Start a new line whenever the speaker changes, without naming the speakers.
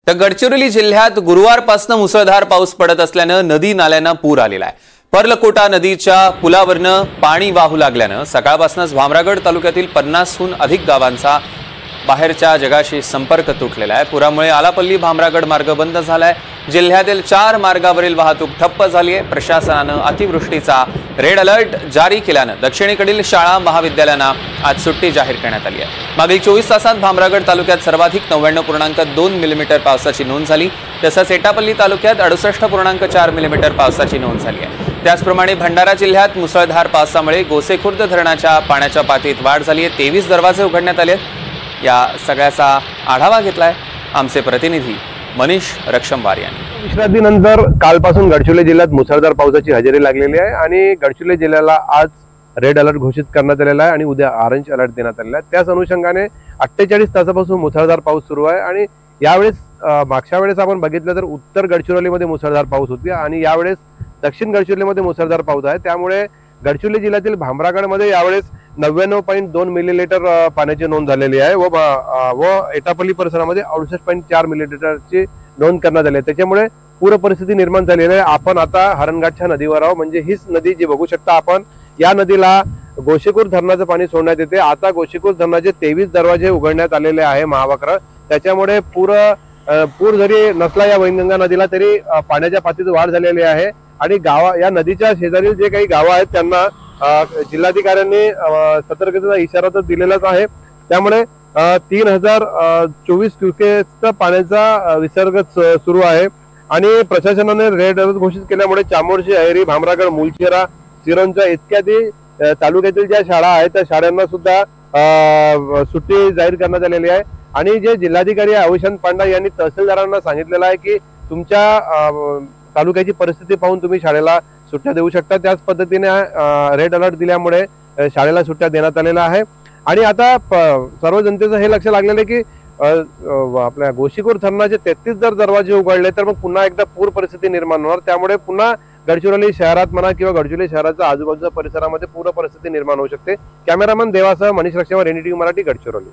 तर गडचिरोली जिल्ह्यात गुरुवारपासून मुसळधार पाऊस पडत असल्याने नदी नाल्यांना पूर आलेला आहे। पर्लकोटा नदीच्या पुलावरनं पाणी वाहू लागल्याने सकाळपासूनच भामरागड तालुक्यातील 50हून अधिक गावांचा बाहेरच्या जगाशी संपर्क तुटलेला आहे। पुरामुळे आलापल्ली भामरागड मार्ग बंद झालाय। जिल्ह्यातील 4 मार्गावरील वाहतूक ठप्प झाली आहे। प्रशासनाने अतिवृष्टीचा रेड अलर्ट जारी केल्याने दक्षिणेकडील शाळा महाविद्यालयांना आज सुट्टी जाहीर करण्यात आली आहे। मागील 24 तासात भामरागड तालुक्यात सर्वाधिक 99.2 मिलीमीटर पावसाची नोंद झाली। तसंच एटापल्ली तालुक्यात 68.4 मिलीमीटर पावसाची नोंद झाली आहे। त्याचप्रमाणे भंडारा जिल्ह्यात मुसळधार पावसामुळे गोसेखुर्द धरणाच्या पाण्याच्या पातळीत वाढ झाली आहे। 23 दरवाजे उघडण्यात आले आहेत। या सगळ्याचा आढावा घेतलाय आमचे प्रतिनिधी मनीष रक्षमवार यांनी।
विश्रांतीनंतर कालपासून गडचिरोली जिल्ह्यात मुसळधार पावसाची हजेरी लागलेली आहे आणि गडचिरोली जिल्ह्याला आज रेड अलर्ट घोषित करण्यात आलेला आहे आणि उद्या ऑरेंज अलर्ट देण्यात आलेला आहे। त्याच अनुषंगाने 48 तासापासून मुसळधार पाऊस सुरू आहे आणि यावेळेस मागच्या वेळेस आपण बघितलं तर उत्तर गडचिरोलीमध्ये मुसळधार पाऊस होती आणि यावेळेस दक्षिण गडचिरोलीमध्ये मुसळधार पाऊस आहे। त्यामुळे गडचिरोली जिल्ह्यातील भामरागडमध्ये यावेळेस 99.2 मिलीलीटर पाण्याची नोंद झालेली आहे व एटापल्ली परिसरामध्ये 68.4 मिलीलीटरची नोंद करण्यात आली आहे। त्याच्यामुळे पूर परिस्थिती निर्माण झालेली आहे। आपण आता हरणघाटच्या नदीवर आहोत, म्हणजे हीच नदी जी बघू शकता आपण। या नदीला गोसेखुर्द धरणाचं पाणी सोडण्यात येते। आता गोसेखुर्द धरणाचे 23 दरवाजे उघडण्यात आलेले आहे महावाक्र। त्याच्यामुळे पूर जरी नसला या वैनगंगा नदीला तरी पाण्याच्या पातळीत वाढ झालेली आहे आणि या नदीच्या शेजारील जे काही गावं आहेत त्यांना जिल्हाधिकाऱ्यांनी सतर्कतेचा इशारा तर दिलेलाच आहे। त्यामुळे 3024 क्युसेक्सचा पाण्याचा विसर्ग सुरू आहे आणि प्रशासनाने रेड अलर्ट घोषित केल्यामुळे चामोर्शी, अहेरी, भामरागड, मुलचेरा, सिरोंचा इत्यादी तालुक्यातील ज्या शाळा आहेत त्या शाळांना सुद्धा सुट्टी जाहीर करण्यात आलेली आहे। आणि जे जिल्हाधिकारी अविशांत पांडा यांनी तहसीलदारांना सांगितलेलं आहे की तुमच्या तालुक्याची परिस्थिती पाहून तुम्ही शाळेला सुट्ट्या देऊ शकता। त्याच पद्धतीने रेड अलर्ट दिल्यामुळे शाळेला सुट्ट्या देण्यात आलेल्या आहे। आणि आता सर्व जनतेचं हे लक्ष लागलेलं आहे की आपल्या गोसेखुर्द धरणाचे 33 जर दरवाजे उघडले तर मग पुन्हा एकदा पूर परिस्थिती निर्माण होणार। त्यामुळे पुन्हा गडचिरोली शहरात म्हणा किंवा गडचिरोली शहराच्या आजूबाजूच्या परिसरामध्ये पूर परिस्थिती निर्माण होऊ शकते। कॅमेरामन देवासह मनीष रक्षमवार, NDTV मराठी, गडचिरोली।